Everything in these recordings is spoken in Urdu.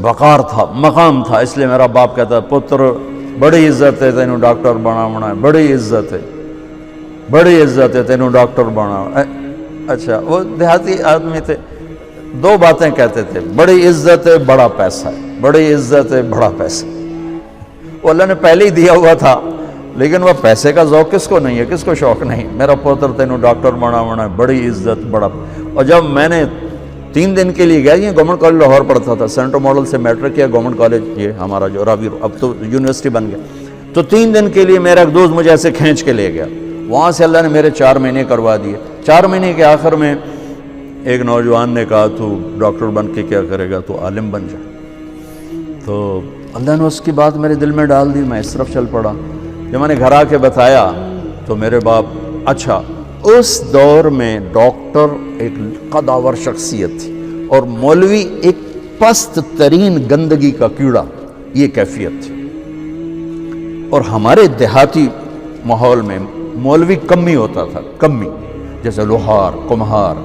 وقار تھا، مقام تھا، اس لیے میرا باپ کہتا ہے پتر بڑی عزت ہے تینوں ڈاکٹر بناونا ہے، بڑی عزت ہے، بڑی عزت ہے تینوں ڈاکٹر بناونا۔ اچھا وہ دیہاتی آدمی تھے، دو باتیں کہتے تھے، بڑی عزت ہے بڑا پیسہ ہے، بڑی عزت ہے بڑا پیسہ۔ وہ اللہ نے پہلے ہی دیا ہوا تھا، لیکن وہ پیسے کا ذوق کس کو نہیں ہے، کس کو شوق نہیں؟ میرا پوتر تینوں ڈاکٹر بناونا ہے، بڑی عزت بڑا۔ اور جب میں نے 3 دن کے لیے گیا، یہ گورنمنٹ کالج لاہور پڑھتا تھا، سینٹرل ماڈل سے میٹرک کیا، گورنمنٹ کالج یہ ہمارا جو راوی اب تو یونیورسٹی بن گیا، تو 3 دن کے لیے میرا ایک دوست مجھے ایسے کھینچ کے لے گیا، وہاں سے اللہ نے میرے 4 مہینے کروا دیے۔ 4 مہینے کے آخر میں ایک نوجوان نے کہا تو ڈاکٹر بن کے کیا کرے گا، تو عالم بن جا۔ تو اللہ نے اس کی بات میرے دل میں ڈال دی، میں اس طرف چل پڑا۔ جب میں نے گھر آ کے بتایا تو میرے باپ، اچھا اس دور میں ڈاکٹر ایک قداور شخصیت تھی اور مولوی ایک پست ترین گندگی کا کیڑا، یہ کیفیت تھی۔ اور ہمارے دیہاتی ماحول میں مولوی کمی ہوتا تھا، کمی، جیسے لوہار، کمہار،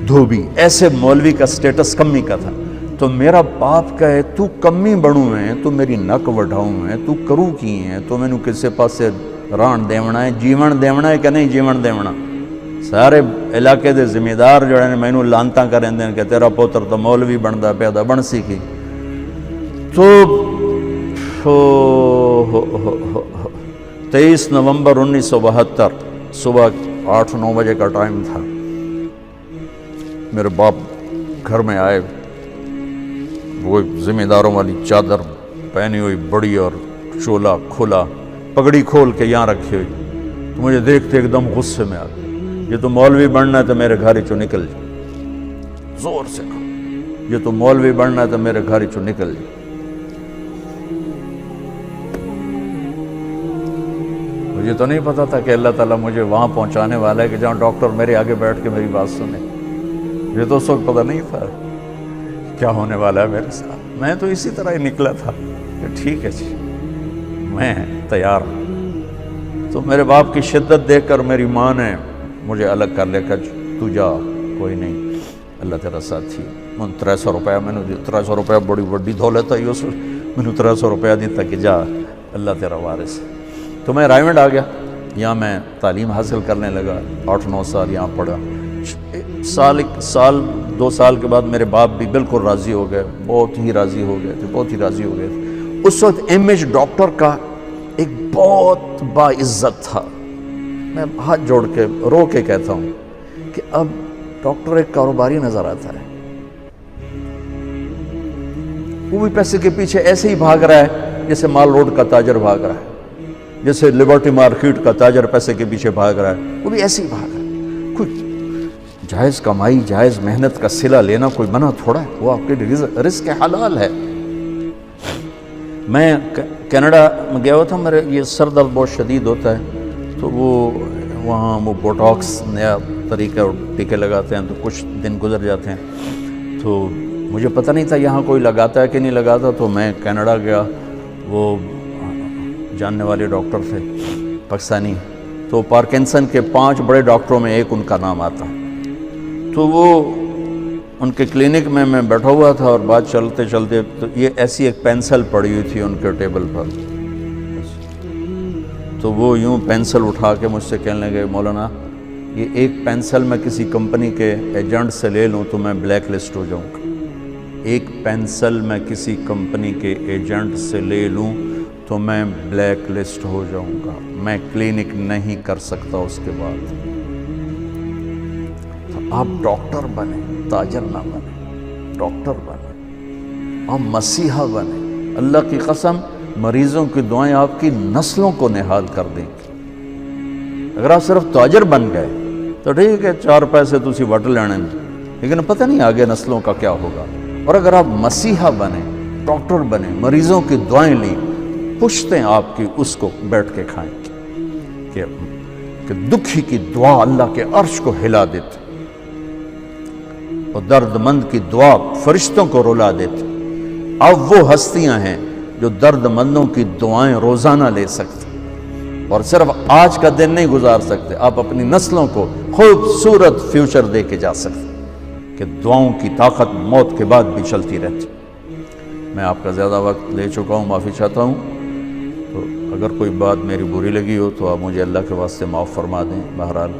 دھوبی، ایسے مولوی کا سٹیٹس کمی کا تھا۔ تو میرا باپ کہے تو کمی بڑوں ہیں، تو میری نک وڈھاؤں ہیں، تو کروں کی ہیں، تو میں نے کسے پاسے ران دیونا ہے، جیون دیونا ہے کہ نہیں جیون دیونا۔ سارے علاقے دے ذمہ دار جو ہے میں لانتاں کریں دیں کہ تیرا پوتر تو مولوی بندا پیدا بن سیکھی۔ تو 23 نومبر 1972 صبح 8-9 بجے کا ٹائم تھا، میرے باپ گھر میں آئے، وہ ذمہ داروں والی چادر پہنی ہوئی بڑی اور چولا کھلا، پگڑی کھول کے یہاں رکھی ہوئی، تو مجھے دیکھتے ایک دم غصے میں آ گیا، یہ تو مولوی بننا ہے تو میرے گھر چو نکل جائے، زور سے کہا یہ تو مولوی بننا ہے تو میرے گھر چو نکل جائے۔ مجھے تو نہیں پتا تھا کہ اللہ تعالیٰ مجھے وہاں پہنچانے والا ہے کہ جہاں ڈاکٹر میرے آگے بیٹھ کے میری بات سنے۔ یہ تو اس وقت پتہ نہیں تھا کیا ہونے والا ہے میرے ساتھ، میں تو اسی طرح ہی نکلا تھا کہ ٹھیک ہے جی میں تیار ہوں۔ تو میرے باپ کی شدت دیکھ کر میری ماں نے مجھے الگ کر لے کر تو جا، کوئی نہیں، اللہ تیرا ساتھی۔ میں 300 روپیہ میں نے 300 روپیہ بڑی بڑی دولت ہے، اس میں نے 300 روپیہ دیتا کہ جا اللہ تیرا وارث۔ تو میں رائیونڈ آ گیا، یہاں میں تعلیم حاصل کرنے لگا، 8-9 سال یہاں پڑھا۔ سال 2 سال کے بعد میرے باپ بھی بالکل راضی ہو گئے، بہت ہی راضی ہو گئے تھے، بہت ہی راضی ہو گئے تھے۔ اس وقت ایم ڈاکٹر کا ایک بہت باعزت تھا، میں ہاتھ جوڑ کے رو کے کہتا ہوں کہ اب ڈاکٹر ایک کاروباری نظر آتا ہے، وہ بھی پیسے کے پیچھے ایسے ہی بھاگ رہا ہے جیسے مال روڈ کا تاجر بھاگ رہا ہے، جیسے لبرٹی مارکیٹ کا تاجر پیسے کے پیچھے بھاگ رہا ہے، وہ بھی ایسے ہی بھاگ رہا ہے۔ کوئی جائز کمائی، جائز محنت کا صلہ لینا کوئی منع تھوڑا ہے، وہ آپ کے رزق حلال ہے۔ میں کینیڈا میں گیا ہوا تھا، میرے یہ سر درد بہت شدید ہوتا ہے، تو وہ وہاں وہ بوٹاکس نیا طریقہ ٹیکے لگاتے ہیں، تو کچھ دن گزر جاتے ہیں، تو مجھے پتہ نہیں تھا یہاں کوئی لگاتا ہے کہ نہیں لگاتا، تو میں کینیڈا گیا، وہ جاننے والے ڈاکٹر تھے پاکستانی، تو پارکنسن کے 5 بڑے ڈاکٹروں میں ایک ان کا نام آتا، تو وہ ان کے کلینک میں بیٹھا ہوا تھا اور بات چلتے چلتے تو یہ ایسی ایک پینسل پڑی ہوئی تھی ان کے ٹیبل پر، تو وہ یوں پینسل اٹھا کے مجھ سے کہنے لگے مولانا یہ ایک پینسل میں کسی کمپنی کے ایجنٹ سے لے لوں تو میں بلیک لسٹ ہو جاؤں گا، ایک پینسل میں کسی کمپنی کے ایجنٹ سے لے لوں تو میں بلیک لسٹ ہو جاؤں گا، میں کلینک نہیں کر سکتا اس کے بعد۔ تو آپ ڈاکٹر بنیں، تاجر نہ بنیں، ڈاکٹر بنیں، آپ مسیحا بنیں، اللہ کی قسم مریضوں کی دعائیں آپ کی نسلوں کو نہال کر دیں گی۔ اگر آپ صرف تاجر بن گئے تو ٹھیک ہے 4 پیسے تسی وٹ لینے، لیکن پتہ نہیں آگے نسلوں کا کیا ہوگا۔ اور اگر آپ مسیحا بنیں، ڈاکٹر بنیں، مریضوں کی دعائیں لیں، پشتیں آپ کی اس کو بیٹھ کے کھائیں کہ دکھی کی دعا اللہ کے عرش کو ہلا دیتے اور درد مند کی دعا فرشتوں کو رلا دیتے۔ اب وہ ہستیاں ہیں جو درد مندوں کی دعائیں روزانہ لے سکتے اور صرف آج کا دن نہیں گزار سکتے، آپ اپنی نسلوں کو خوبصورت فیوچر دے کے جا سکتے کہ دعاؤں کی طاقت موت کے بعد بھی چلتی رہتی۔ میں آپ کا زیادہ وقت لے چکا ہوں، معافی چاہتا ہوں، تو اگر کوئی بات میری بری لگی ہو تو آپ مجھے اللہ کے واسطے معاف فرما دیں۔ بہرحال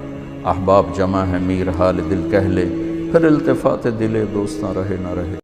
احباب جمع ہے، میر حال دل کہہ لے، پھر التفات دل دوست نہ رہے نہ رہے۔